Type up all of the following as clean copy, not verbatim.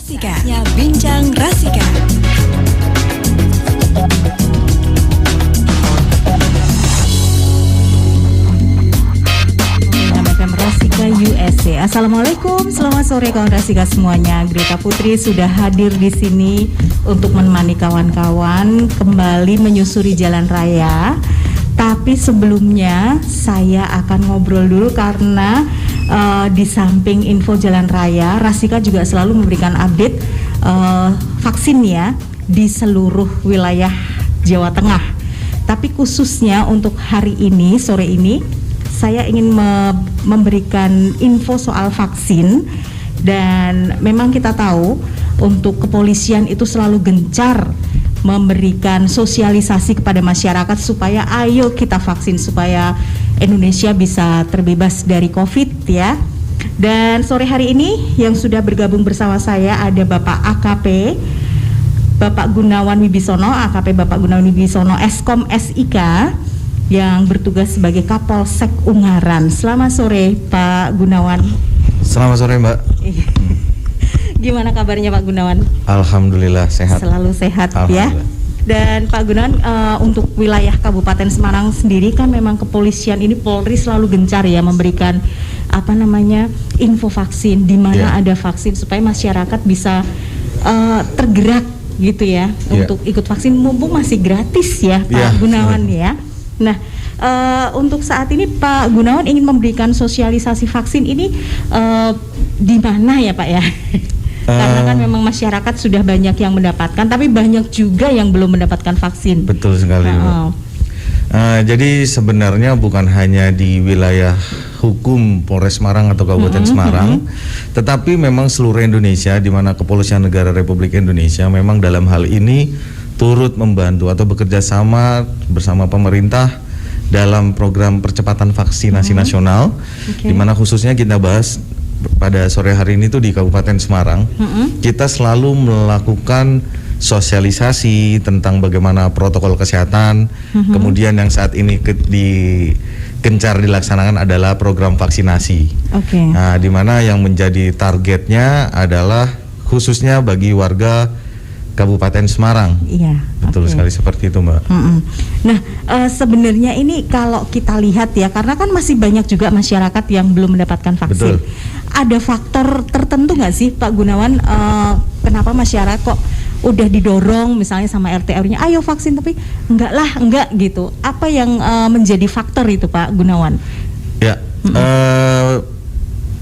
Rasika, ya Bincang Rasika. FM Rasika USA. Assalamualaikum, selamat sore kawan Rasika semuanya. Greta Putri sudah hadir di sini untuk menemani kawan-kawan kembali menyusuri jalan raya. Tapi sebelumnya saya akan ngobrol dulu karena di samping info jalan raya, Rasika juga selalu memberikan update vaksin ya di seluruh wilayah Jawa Tengah. Tapi khususnya untuk hari ini, sore ini, saya ingin memberikan info soal vaksin. Dan memang kita tahu untuk kepolisian itu selalu gencar memberikan sosialisasi kepada masyarakat supaya ayo kita vaksin supaya Indonesia bisa terbebas dari COVID ya. Dan sore hari ini yang sudah bergabung bersama saya ada Bapak AKP Bapak Gunawan Wibisono, AKP Bapak Gunawan Wibisono Eskom SIK yang bertugas sebagai Kapolsek Ungaran. Selamat sore Pak Gunawan. Selamat sore Mbak. Gimana kabarnya Pak Gunawan? Alhamdulillah sehat. Selalu sehat ya. Dan Pak Gunawan, untuk wilayah Kabupaten Semarang sendiri kan memang kepolisian ini Polri selalu gencar ya memberikan info vaksin di mana ada vaksin supaya masyarakat bisa tergerak gitu ya untuk ikut vaksin mumpung masih gratis ya Pak Gunawan ya. Nah, untuk saat ini Pak Gunawan ingin memberikan sosialisasi vaksin ini di mana ya Pak ya? Karena kan memang masyarakat sudah banyak yang mendapatkan, tapi banyak juga yang belum mendapatkan vaksin. Betul sekali. Jadi sebenarnya bukan hanya di wilayah hukum Polres Semarang atau Kabupaten Semarang, tetapi memang seluruh Indonesia, di mana Kepolisian Negara Republik Indonesia memang dalam hal ini turut membantu atau bekerja sama bersama pemerintah dalam program percepatan vaksinasi nasional, di mana khususnya kita bahas pada sore hari ini tuh di Kabupaten Semarang, kita selalu melakukan sosialisasi tentang bagaimana protokol kesehatan. Kemudian yang saat ini gencar dilaksanakan adalah program vaksinasi. Nah, di mana yang menjadi targetnya adalah khususnya bagi warga Kabupaten Semarang. Iya, betul sekali seperti itu Mbak. Nah, sebenarnya ini kalau kita lihat ya, karena kan masih banyak juga masyarakat yang belum mendapatkan vaksin. Betul. Ada faktor tertentu nggak sih Pak Gunawan, kenapa masyarakat kok udah didorong misalnya sama RT RW-nya, ayo vaksin tapi enggak gitu. Apa yang menjadi faktor itu Pak Gunawan? Ya,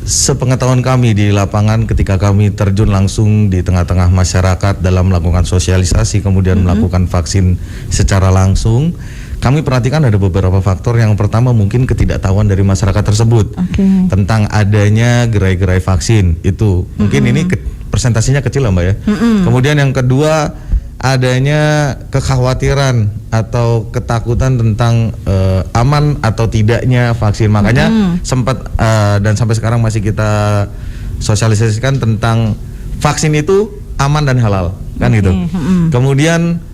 sepengetahuan kami di lapangan ketika kami terjun langsung di tengah-tengah masyarakat dalam melakukan sosialisasi kemudian melakukan vaksin secara langsung, kami perhatikan ada beberapa faktor. Yang pertama mungkin ketidaktahuan dari masyarakat tersebut tentang adanya gerai-gerai vaksin itu. Mungkin ini presentasinya kecil lah Mbak ya. Kemudian yang kedua adanya kekhawatiran atau ketakutan tentang aman atau tidaknya vaksin. Makanya sempat dan sampai sekarang masih kita sosialisasikan tentang vaksin itu aman dan halal kan gitu. Kemudian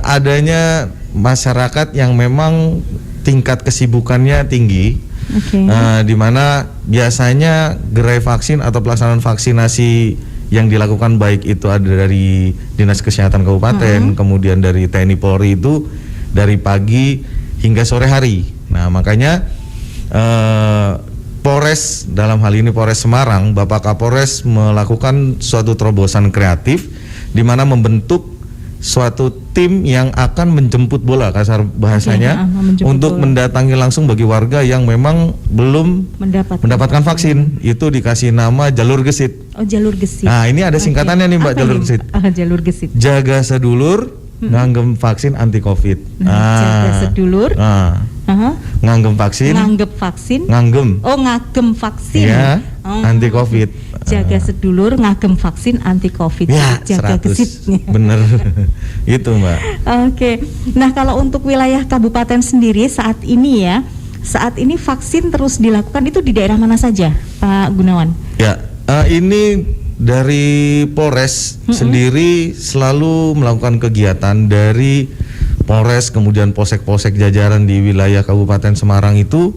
adanya masyarakat yang memang tingkat kesibukannya tinggi, di mana biasanya gerai vaksin atau pelaksanaan vaksinasi yang dilakukan baik itu ada dari Dinas Kesehatan Kabupaten, kemudian dari TNI Polri itu dari pagi hingga sore hari. Nah makanya Polres, dalam hal ini Polres Semarang, Bapak Kapolres melakukan suatu terobosan kreatif di mana membentuk suatu tim yang akan menjemput bola, kasar bahasanya, untuk mendatangi langsung bagi warga yang memang belum mendapatkan vaksin. Itu dikasih nama jalur gesit. Oh, jalur gesit. Nah, ini ada singkatannya nih Mbak, jalur gesit. Jalur gesit. Jaga sedulur, nganggem vaksin anti Covid. Jaga sedulur. Nganggem vaksin. Nganggem. Oh, ngagem vaksin. Ya, anti Covid. Jaga sedulur, ngagem vaksin anti Covid. Ya, jaga 100. gesit. Bener. Itu Mbak. Oke. Nah, kalau untuk wilayah kabupaten sendiri saat ini vaksin terus dilakukan itu di daerah mana saja, Pak Gunawan? Ya, ini dari Polres sendiri selalu melakukan kegiatan dari Polres kemudian polsek-polsek jajaran di wilayah Kabupaten Semarang itu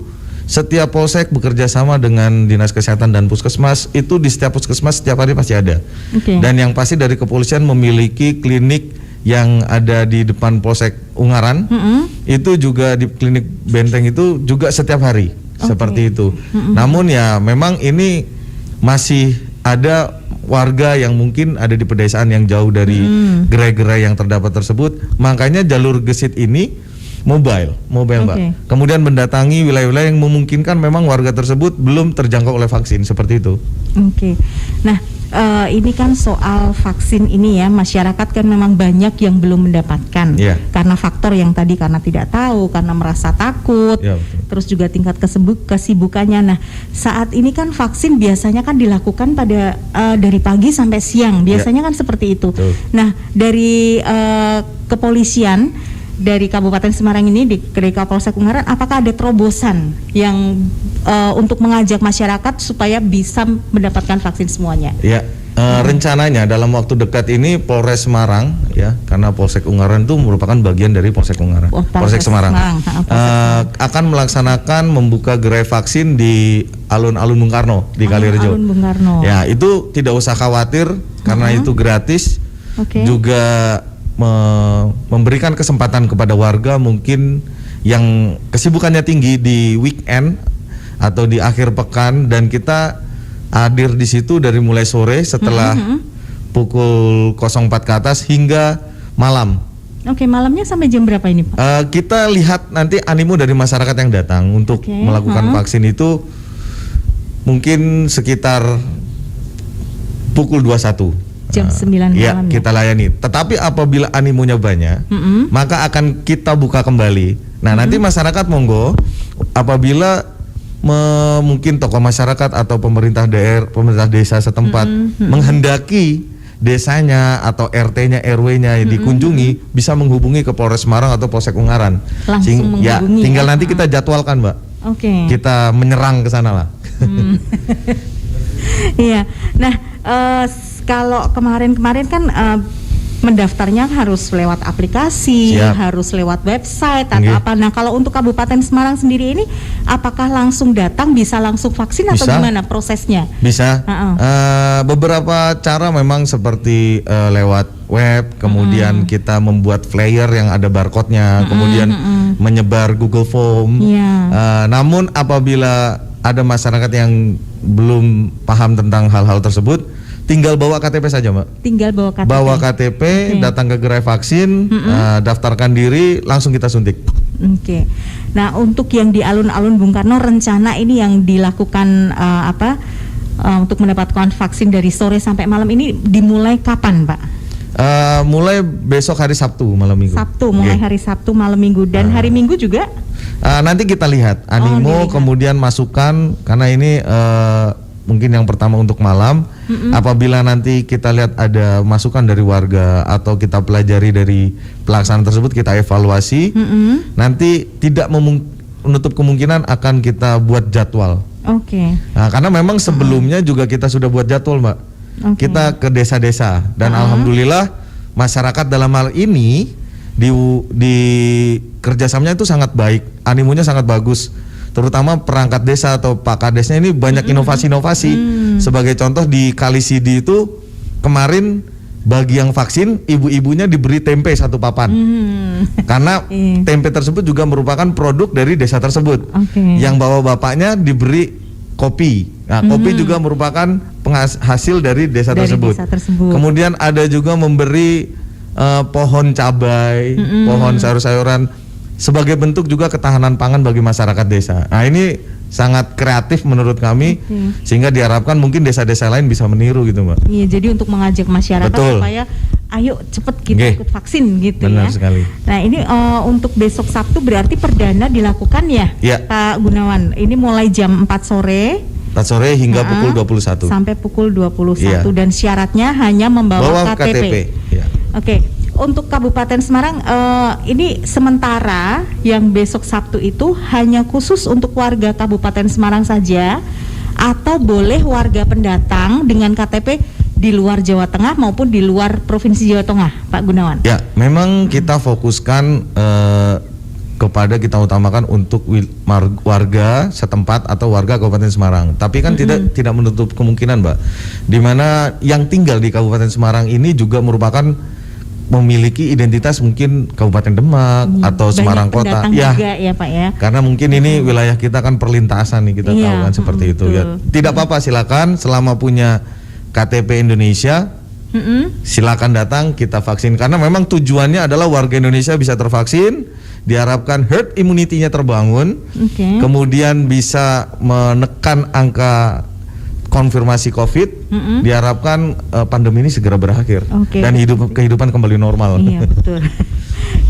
setiap polsek bekerja sama dengan dinas kesehatan dan puskesmas. Itu di setiap puskesmas setiap hari pasti ada. Dan yang pasti dari kepolisian memiliki klinik yang ada di depan polsek Ungaran. Itu juga di klinik Benteng itu juga setiap hari seperti itu. Namun ya memang ini masih ada warga yang mungkin ada di pedesaan yang jauh dari gerai-gerai yang terdapat tersebut. Makanya jalur gesit ini mobile Mbak. Kemudian mendatangi wilayah-wilayah yang memungkinkan memang warga tersebut belum terjangkau oleh vaksin, seperti itu. Nah, ini kan soal vaksin ini ya, masyarakat kan memang banyak yang belum mendapatkan karena faktor yang tadi, karena tidak tahu, karena merasa takut, terus juga tingkat kesibukannya. Nah, saat ini kan vaksin biasanya kan dilakukan pada dari pagi sampai siang, biasanya kan seperti itu. Nah, dari kepolisian dari Kabupaten Semarang ini di Kapolsek Ungaran, apakah ada terobosan yang untuk mengajak masyarakat supaya bisa mendapatkan vaksin semuanya? Rencananya dalam waktu dekat ini Polres Semarang ya, karena Polsek Ungaran itu merupakan bagian dari Polsek Ungaran, Polsek Semarang, akan melaksanakan membuka gerai vaksin di alun-alun Bung Karno di Kalirejo. Ya, itu tidak usah khawatir karena itu gratis. Juga memberikan kesempatan kepada warga mungkin yang kesibukannya tinggi di weekend atau di akhir pekan, dan kita hadir di situ dari mulai sore setelah pukul 04 ke atas hingga malam. Malamnya sampai jam berapa ini Pak? Kita lihat nanti animo dari masyarakat yang datang untuk melakukan vaksin itu mungkin sekitar pukul 21. Jam 9 malam kita layani. Tetapi apabila animonya banyak, maka akan kita buka kembali. Nah, nanti masyarakat monggo apabila mungkin tokoh masyarakat atau pemerintah daerah, pemerintah desa setempat menghendaki desanya atau RT-nya, RW-nya dikunjungi, bisa menghubungi ke Polres Semarang atau Polsek Ungaran. Langsung menghubungi. Tinggal nanti kita jadwalkan, Mbak. Kita menyerang ke sana lah. Iya. Nah, kalau kemarin-kemarin kan mendaftarnya harus lewat aplikasi, harus lewat website atau apa. Nah, kalau untuk Kabupaten Semarang sendiri ini, apakah langsung datang, bisa langsung vaksin atau gimana prosesnya? Bisa. Beberapa cara memang seperti lewat web, kemudian kita membuat flyer yang ada barcode-nya, kemudian menyebar Google Form. Namun apabila ada masyarakat yang belum paham tentang hal-hal tersebut, tinggal bawa KTP saja, Mbak. Tinggal bawa KTP. Bawa KTP, datang ke gerai vaksin, daftarkan diri, langsung kita suntik. Nah, untuk yang di alun-alun Bung Karno, rencana ini yang dilakukan untuk mendapatkan vaksin dari sore sampai malam ini dimulai kapan, Pak? Mulai besok hari Sabtu malam Minggu. Mulai hari Sabtu malam Minggu, dan hari Minggu juga? Nanti kita lihat animo, kemudian masukan, karena ini mungkin yang pertama untuk malam. Apabila nanti kita lihat ada masukan dari warga atau kita pelajari dari pelaksanaan tersebut, kita evaluasi. Nanti tidak menutup kemungkinan akan kita buat jadwal. Nah, karena memang sebelumnya juga kita sudah buat jadwal, Mbak. Kita ke desa-desa, dan alhamdulillah masyarakat dalam hal ini di kerjasamanya itu sangat baik, animonya sangat bagus. Terutama perangkat desa atau Pak Kadesnya ini banyak inovasi-inovasi. Sebagai contoh di Kalisidi itu kemarin bagi yang vaksin, ibu-ibunya diberi tempe satu papan. Karena tempe tersebut juga merupakan produk dari desa tersebut. Yang bawa bapaknya diberi kopi. Nah, kopi juga merupakan hasil dari desa tersebut. Kemudian ada juga memberi pohon cabai, pohon sayur-sayuran, sebagai bentuk juga ketahanan pangan bagi masyarakat desa. Nah, ini sangat kreatif menurut kami, sehingga diharapkan mungkin desa-desa lain bisa meniru gitu, Mbak. Iya, jadi untuk mengajak masyarakat supaya ayo cepet kita ikut vaksin gitu. Benar sekali. Nah, ini untuk besok Sabtu berarti perdana dilakukan ya, Pak Gunawan. Ini mulai jam 4 sore. 4 sore hingga pukul 21. Sampai pukul 21 dan syaratnya hanya membawa KTP. Untuk Kabupaten Semarang ini sementara yang besok Sabtu itu hanya khusus untuk warga Kabupaten Semarang saja, atau boleh warga pendatang dengan KTP di luar Jawa Tengah maupun di luar Provinsi Jawa Tengah, Pak Gunawan? Ya, memang kita fokuskan kepada kita utamakan untuk warga setempat atau warga Kabupaten Semarang. Tapi kan tidak menutup kemungkinan, Mbak, di mana yang tinggal di Kabupaten Semarang ini juga merupakan memiliki identitas mungkin Kabupaten Demak atau Semarang Kota. Ya, juga ya Pak ya. Karena mungkin ini wilayah kita kan perlintasan nih, kita tahu kan seperti itu ya. Tidak apa-apa, silakan selama punya KTP Indonesia. Silakan datang, kita vaksin, karena memang tujuannya adalah warga Indonesia bisa tervaksin, diharapkan herd immunity-nya terbangun, kemudian bisa menekan angka konfirmasi COVID, diharapkan pandemi ini segera berakhir dan kehidupan kembali normal. Iya betul.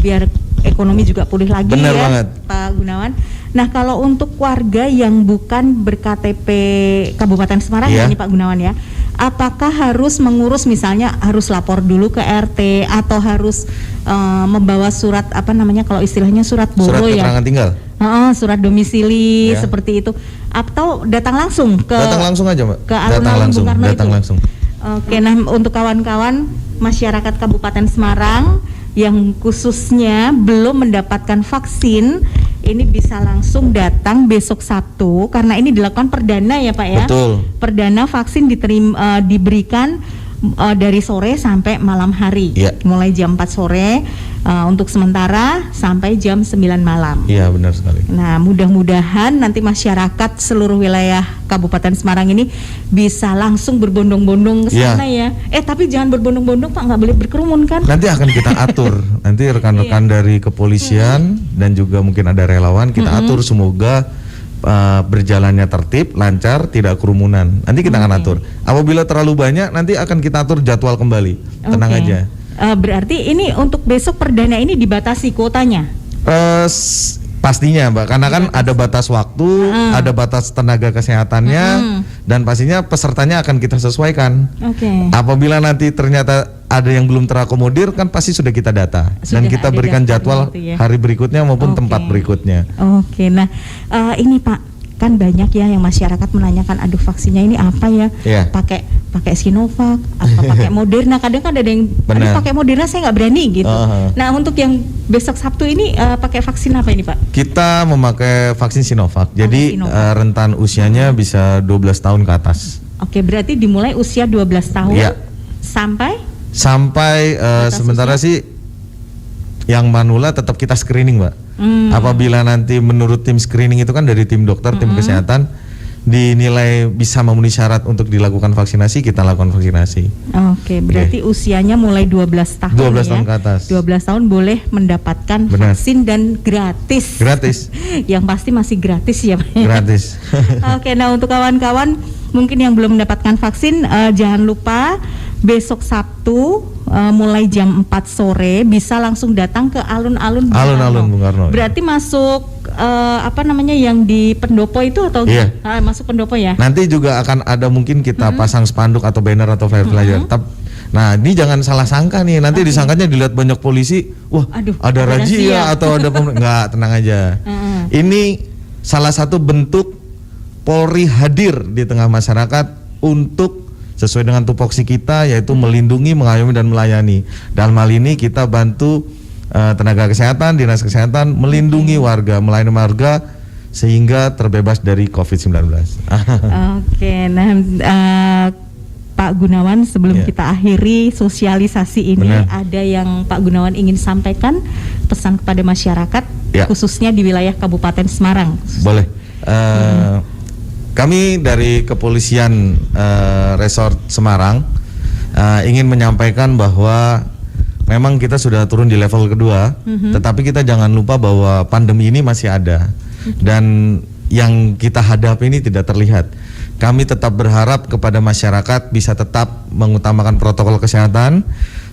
Biar ekonomi juga pulih lagi. Benar ya banget, Pak Gunawan. Nah, kalau untuk warga yang bukan ber-KTP Kabupaten Semarang ini Pak Gunawan ya, apakah harus mengurus, misalnya harus lapor dulu ke RT atau harus membawa surat apa namanya kalau istilahnya surat boro, surat keterangan tinggal, surat domisili seperti itu, atau datang langsung aja Mbak, ke alun-alun Bung Karno datang langsung. Oke, nah untuk kawan-kawan masyarakat Kabupaten Semarang yang khususnya belum mendapatkan vaksin, ini bisa langsung datang besok Sabtu, karena ini dilakukan perdana ya Pak ya. Betul. Perdana vaksin diberikan dari sore sampai malam hari, mulai jam 4 sore untuk sementara sampai jam 9 malam. Iya, benar sekali. Nah, mudah-mudahan nanti masyarakat seluruh wilayah Kabupaten Semarang ini bisa langsung berbondong-bondong ke sana ya. Tapi jangan berbondong-bondong Pak, nggak boleh berkerumun kan? Nanti akan kita atur, nanti rekan-rekan dari kepolisian dan juga mungkin ada relawan, kita atur semoga berjalannya tertib, lancar, tidak kerumunan. Nanti kita akan atur. Apabila terlalu banyak, nanti akan kita atur jadwal kembali. Tenang aja. Berarti ini untuk besok perdana ini dibatasi kuotanya? Pastinya Mbak, karena kan ada batas waktu, ada batas tenaga kesehatannya, dan pastinya pesertanya akan kita sesuaikan. Apabila nanti ternyata ada yang belum terakomodir, kan pasti sudah kita data dan kita berikan jadwal hari berikutnya maupun tempat berikutnya. Nah ini Pak, kan banyak ya yang masyarakat menanyakan, aduh vaksinnya ini apa ya? Pakai Sinovac atau pakai Moderna? Kadang kan ada yang pakai Moderna, saya nggak berani gitu. Nah, untuk yang besok Sabtu ini pakai vaksin apa ini Pak? Kita memakai vaksin Sinovac. Jadi rentan usianya bisa 12 tahun ke atas. Berarti dimulai usia 12 tahun sampai sementara sih yang manula tetap kita screening Mbak. Apabila nanti menurut tim screening itu kan dari tim dokter, tim kesehatan, dinilai bisa memenuhi syarat untuk dilakukan vaksinasi, kita lakukan vaksinasi. Berarti usianya mulai 12 tahun 12 tahun ke atas. 12 tahun boleh mendapatkan vaksin dan gratis. Yang pasti masih gratis ya Pak. Gratis. Nah untuk kawan-kawan mungkin yang belum mendapatkan vaksin, jangan lupa besok Sabtu mulai jam 4 sore bisa langsung datang ke alun-alun Bung Karno. Berarti masuk yang di pendopo itu atau masuk pendopo ya? Nanti juga akan ada mungkin kita pasang spanduk atau banner atau flyer. Nah ini jangan salah sangka nih, nanti disangkanya dilihat banyak polisi, wah ada razia atau ada nggak, tenang aja. Ini salah satu bentuk Polri hadir di tengah masyarakat untuk sesuai dengan tupoksi kita, yaitu melindungi, mengayomi, dan melayani. Dalam hal ini kita bantu tenaga kesehatan, dinas kesehatan melindungi warga, melayani warga sehingga terbebas dari COVID-19. Pak Gunawan, sebelum kita akhiri sosialisasi ini, ada yang Pak Gunawan ingin sampaikan pesan kepada masyarakat, khususnya di wilayah Kabupaten Semarang? Boleh. Kami dari Kepolisian Resort Semarang ingin menyampaikan bahwa memang kita sudah turun di level kedua, tetapi kita jangan lupa bahwa pandemi ini masih ada dan yang kita hadapi ini tidak terlihat. Kami tetap berharap kepada masyarakat bisa tetap mengutamakan protokol kesehatan,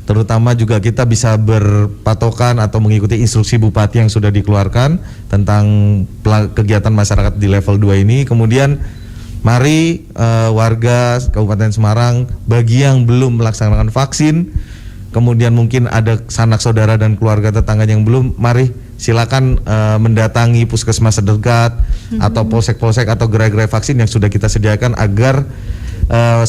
terutama juga kita bisa berpatokan atau mengikuti instruksi Bupati yang sudah dikeluarkan tentang kegiatan masyarakat di level 2 ini. Kemudian mari warga Kabupaten Semarang, bagi yang belum melaksanakan vaksin, kemudian mungkin ada sanak saudara dan keluarga tetangga yang belum, mari silakan mendatangi puskesmas terdekat atau polsek-polsek atau gerai-gerai vaksin yang sudah kita sediakan agar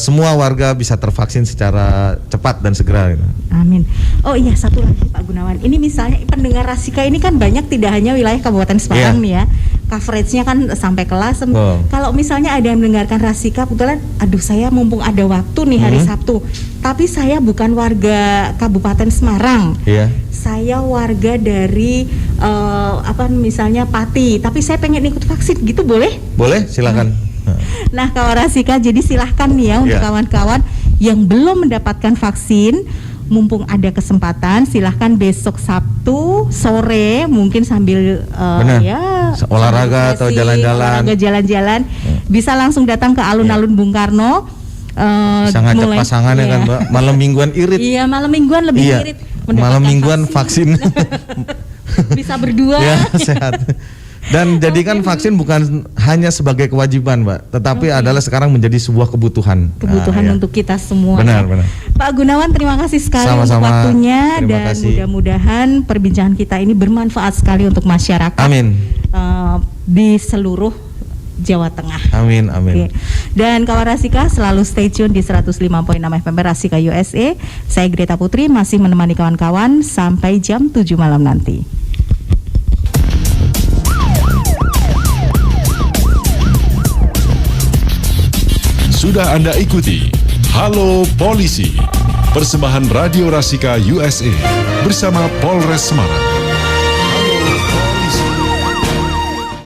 semua warga bisa tervaksin secara cepat dan segera gitu. Amin. Oh iya, satu lagi Pak Gunawan. Ini misalnya pendengar Rasika ini kan banyak, tidak hanya wilayah Kabupaten Semarang nih ya. Coveragenya kan sampai ke Lasem. Kalau misalnya ada yang mendengarkan Rasika, kebetulan, aduh saya mumpung ada waktu nih hari Sabtu, tapi saya bukan warga Kabupaten Semarang. Saya warga dari misalnya Pati, tapi saya pengen ikut vaksin, gitu boleh? Boleh, silakan. Nah, kawan Rasika, jadi silahkan nih ya untuk kawan-kawan yang belum mendapatkan vaksin, mumpung ada kesempatan, silahkan besok Sabtu sore mungkin sambil olahraga atau jalan-jalan, bisa langsung datang ke alun-alun Bung Karno. Bisa ngajak pasangannya kan Mbak, malam mingguan irit. Iya, malam mingguan lebih irit. Malam mingguan vaksin. Bisa berdua. Sehat. Dan jadikan vaksin bukan hanya sebagai kewajiban, Mbak, tetapi adalah sekarang menjadi sebuah kebutuhan. Untuk kita semua. Benar. Pak Gunawan, terima kasih sekali untuk waktunya, dan mudah-mudahan perbincangan kita ini bermanfaat sekali untuk masyarakat. Amin. Di seluruh Jawa Tengah. Amin. Dan kawan Rasika selalu stay tune di 105.6 FM Rasika USA. Saya Greta Putri masih menemani kawan-kawan sampai jam 7 malam nanti. Sudah Anda ikuti Halo Polisi, persembahan Radio Rasika USA bersama Polres Semarang.